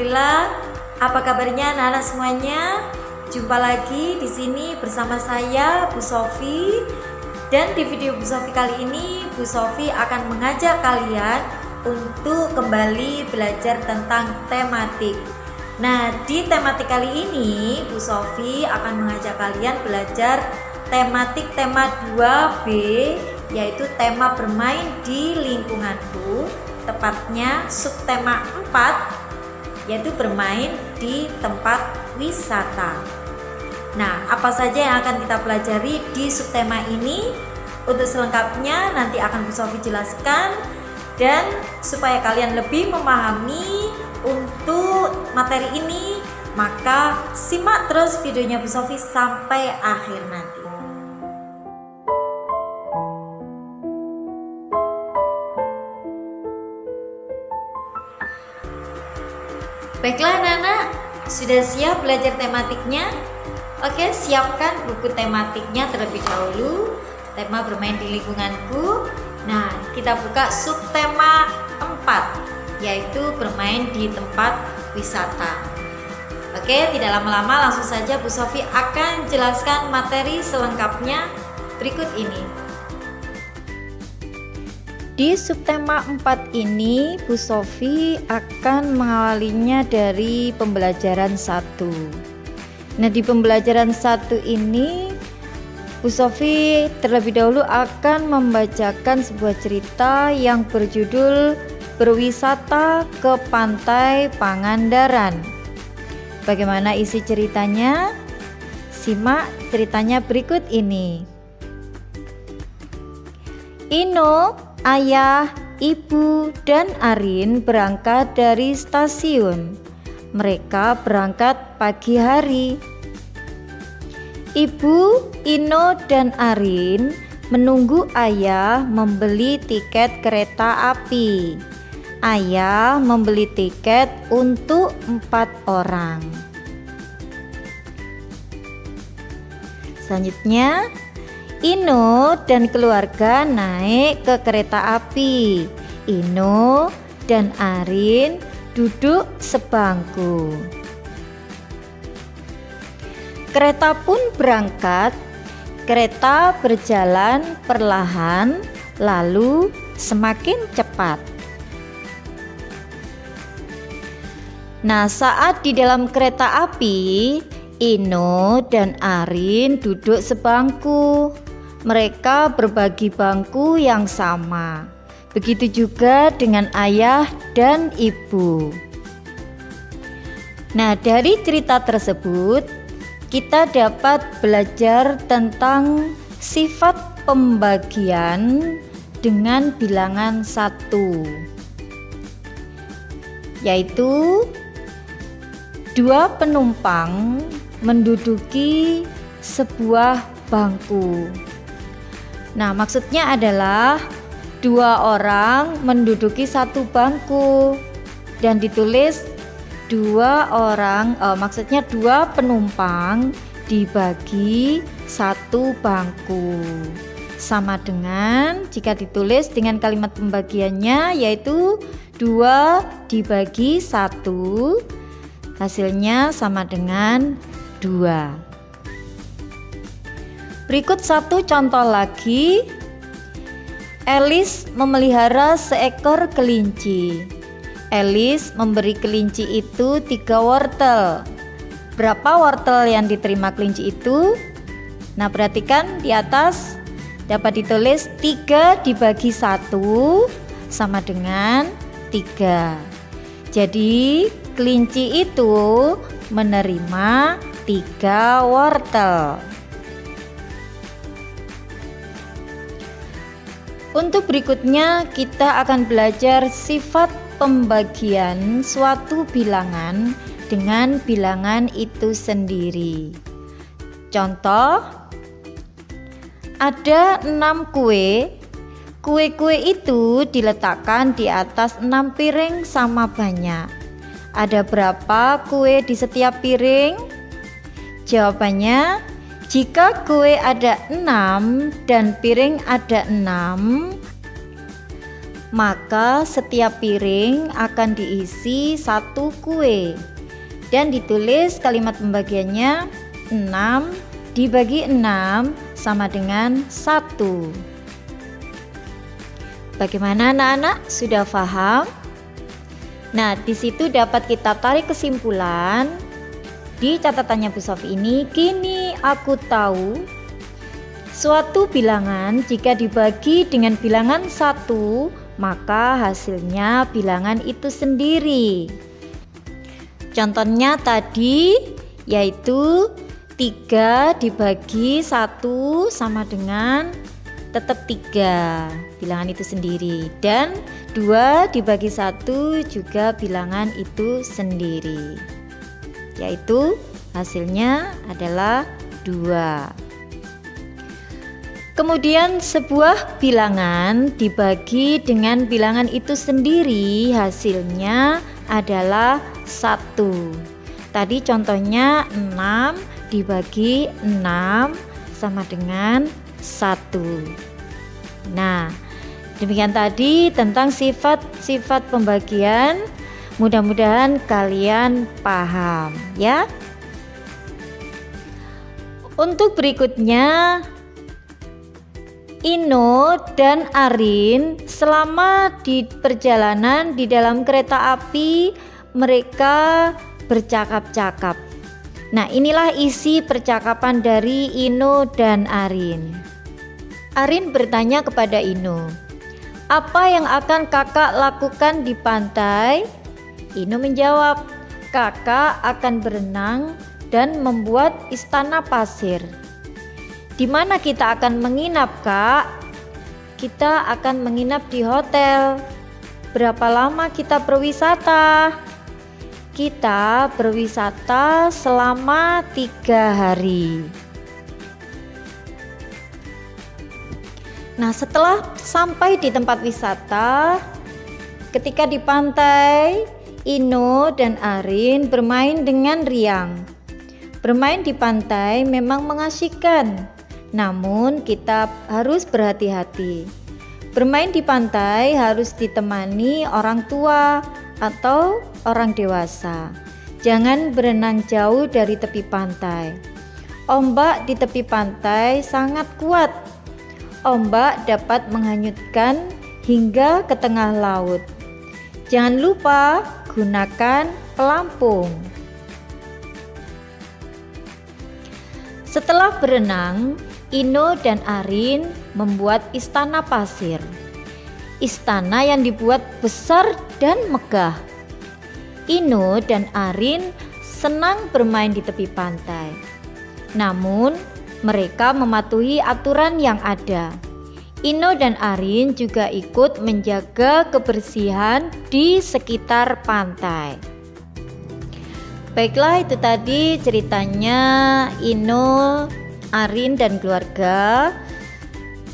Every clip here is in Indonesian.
Alhamdulillah. Apa kabarnya anak-anak semuanya? Jumpa lagi di sini bersama saya Bu Sofi. Dan di video Bu Sofi kali ini, Bu Sofi akan mengajak kalian untuk kembali belajar tentang tematik. Nah, di tematik kali ini Bu Sofi akan mengajak kalian belajar tematik tema 2B, yaitu tema bermain di lingkunganku. Tepatnya subtema 4, yaitu bermain di tempat wisata. Nah, apa saja yang akan kita pelajari di subtema ini? Untuk selengkapnya nanti akan Bu Sofi jelaskan, dan supaya kalian lebih memahami untuk materi ini, maka simak terus videonya Bu Sofi sampai akhir nanti. Baiklah anak-anak, sudah siap belajar tematiknya? Oke, siapkan buku tematiknya terlebih dahulu. Tema bermain di lingkunganku. Nah, kita buka subtema 4, yaitu bermain di tempat wisata. Oke, tidak lama-lama langsung saja Bu Sofi akan jelaskan materi selengkapnya berikut ini. Di subtema 4 ini Bu Sofi akan mengawalinya dari pembelajaran 1. Nah, di pembelajaran 1 ini Bu Sofi terlebih dahulu akan membacakan sebuah cerita yang berjudul Berwisata ke Pantai Pangandaran. Bagaimana isi ceritanya? Simak ceritanya berikut ini. Ino, ayah, ibu, dan Arin berangkat dari stasiun. Mereka berangkat pagi hari. Ibu, Ino, dan Arin menunggu ayah membeli tiket kereta api. Ayah membeli tiket untuk 4 orang. Selanjutnya, Ino dan keluarga naik ke kereta api. Ino dan Arin duduk sebangku. Kereta pun berangkat. Kereta berjalan perlahan, lalu semakin cepat. Nah, saat di dalam kereta api, Ino dan Arin duduk sebangku. Mereka berbagi bangku yang sama. Begitu juga dengan ayah dan ibu. Nah, dari cerita tersebut kita dapat belajar tentang sifat pembagian dengan bilangan 1, yaitu 2 penumpang menduduki sebuah bangku. Nah, maksudnya adalah 2 orang menduduki 1 bangku, dan ditulis 2 orang, maksudnya 2 penumpang dibagi 1 bangku. Sama dengan jika ditulis dengan kalimat pembagiannya, yaitu 2 dibagi 1, hasilnya sama dengan 2. Berikut satu contoh lagi. Elis memelihara seekor kelinci. Elis memberi kelinci itu 3 wortel. Berapa wortel yang diterima kelinci itu? Nah, perhatikan di atas dapat ditulis 3 dibagi 1 sama dengan 3. Jadi kelinci itu menerima 3 wortel. Untuk berikutnya kita akan belajar sifat pembagian suatu bilangan dengan bilangan itu sendiri. Contoh, ada 6 kue. Kue-kue itu diletakkan di atas 6 piring sama banyak. Ada berapa kue di setiap piring? Jawabannya, jika kue ada 6 dan piring ada 6, maka setiap piring akan diisi 1 kue. Dan ditulis kalimat pembagiannya 6 dibagi 6 sama dengan 1. Bagaimana anak-anak? Sudah paham? Nah, di situ dapat kita tarik kesimpulan di catatannya Bu Sofi ini. Kini aku tahu suatu bilangan jika dibagi dengan bilangan 1, maka hasilnya bilangan itu sendiri. Contohnya tadi yaitu 3 dibagi 1 sama dengan tetap 3, bilangan itu sendiri. Dan 2 dibagi 1 juga bilangan itu sendiri, yaitu hasilnya adalah 2. Kemudian sebuah bilangan dibagi dengan bilangan itu sendiri, hasilnya adalah 1. Tadi contohnya 6 dibagi 6 sama dengan 1. Nah, demikian tadi tentang sifat-sifat pembagian. Mudah-mudahan kalian paham ya. Untuk berikutnya, Ino dan Arin selama di perjalanan di dalam kereta api mereka bercakap-cakap. Nah, inilah isi percakapan dari Ino dan Arin. Arin bertanya kepada Ino, "Apa yang akan kakak lakukan di pantai?" Ino menjawab, "Kakak akan berenang dan membuat istana pasir." "Di mana kita akan menginap, Kak?" "Kita akan menginap di hotel." "Berapa lama kita berwisata?" "Kita berwisata selama 3 hari." Nah, setelah sampai di tempat wisata, ketika di pantai, Ino dan Arin bermain dengan riang. Bermain di pantai memang mengasyikan, namun kita harus berhati-hati. Bermain di pantai harus ditemani orang tua atau orang dewasa. Jangan berenang jauh dari tepi pantai. Ombak di tepi pantai sangat kuat. Ombak dapat menghanyutkan hingga ke tengah laut. Jangan lupa gunakan pelampung. Setelah berenang, Ino dan Arin membuat istana pasir. Istana yang dibuat besar dan megah. Ino dan Arin senang bermain di tepi pantai. Namun, mereka mematuhi aturan yang ada. Ino dan Arin juga ikut menjaga kebersihan di sekitar pantai. Baiklah, itu tadi ceritanya Ino, Arin dan keluarga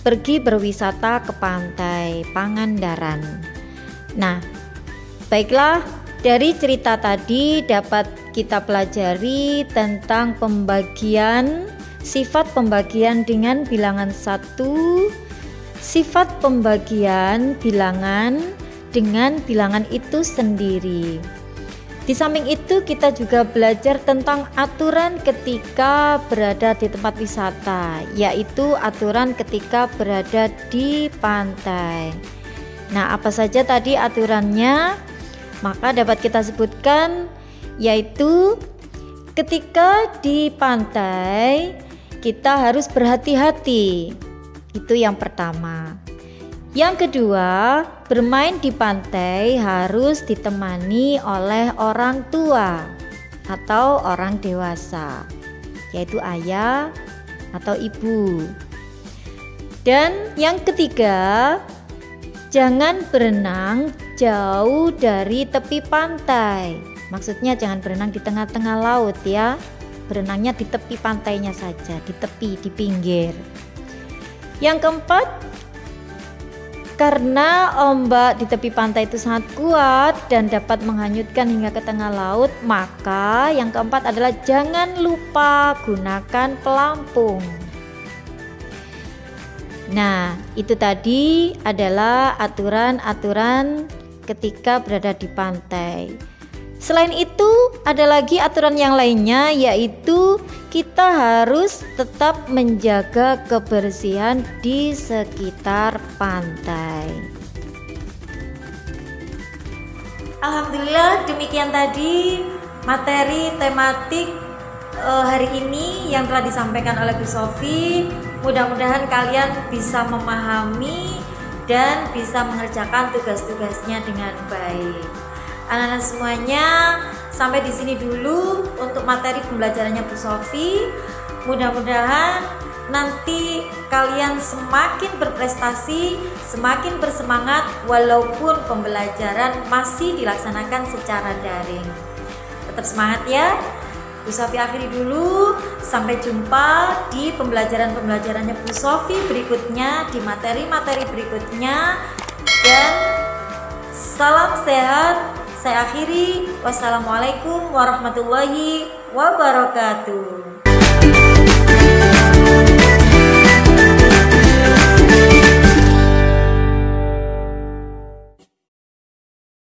pergi berwisata ke pantai Pangandaran. Nah, baiklah, dari cerita tadi dapat kita pelajari tentang sifat pembagian dengan bilangan 1, sifat pembagian bilangan dengan bilangan itu sendiri. Di samping itu kita juga belajar tentang aturan ketika berada di tempat wisata, yaitu aturan ketika berada di pantai. Nah, apa saja tadi aturannya? Maka dapat kita sebutkan, yaitu ketika di pantai kita harus berhati-hati. Itu yang pertama. Yang kedua, bermain di pantai harus ditemani oleh orang tua atau orang dewasa, yaitu ayah atau ibu. Dan yang ketiga, jangan berenang jauh dari tepi pantai. Maksudnya jangan berenang di tengah-tengah laut ya. Berenangnya di tepi pantainya saja, di tepi, di pinggir. Yang keempat, karena ombak di tepi pantai itu sangat kuat dan dapat menghanyutkan hingga ke tengah laut, maka yang keempat adalah jangan lupa gunakan pelampung. Nah, itu tadi adalah aturan-aturan ketika berada di pantai. Selain itu, ada lagi aturan yang lainnya, yaitu kita harus tetap menjaga kebersihan di sekitar pantai. Alhamdulillah, demikian tadi materi tematik hari ini yang telah disampaikan oleh Bu Sofi. Mudah-mudahan kalian bisa memahami dan bisa mengerjakan tugas-tugasnya dengan baik. Anak-anak semuanya, sampai di sini dulu untuk materi pembelajarannya Bu Sofi. Mudah-mudahan nanti kalian semakin berprestasi, semakin bersemangat walaupun pembelajaran masih dilaksanakan secara daring. Tetap semangat ya. Bu Sofi akhiri dulu, sampai jumpa di pembelajarannya Bu Sofi berikutnya, di materi-materi berikutnya, dan salam sehat. Saya akhiri, wassalamualaikum warahmatullahi wabarakatuh.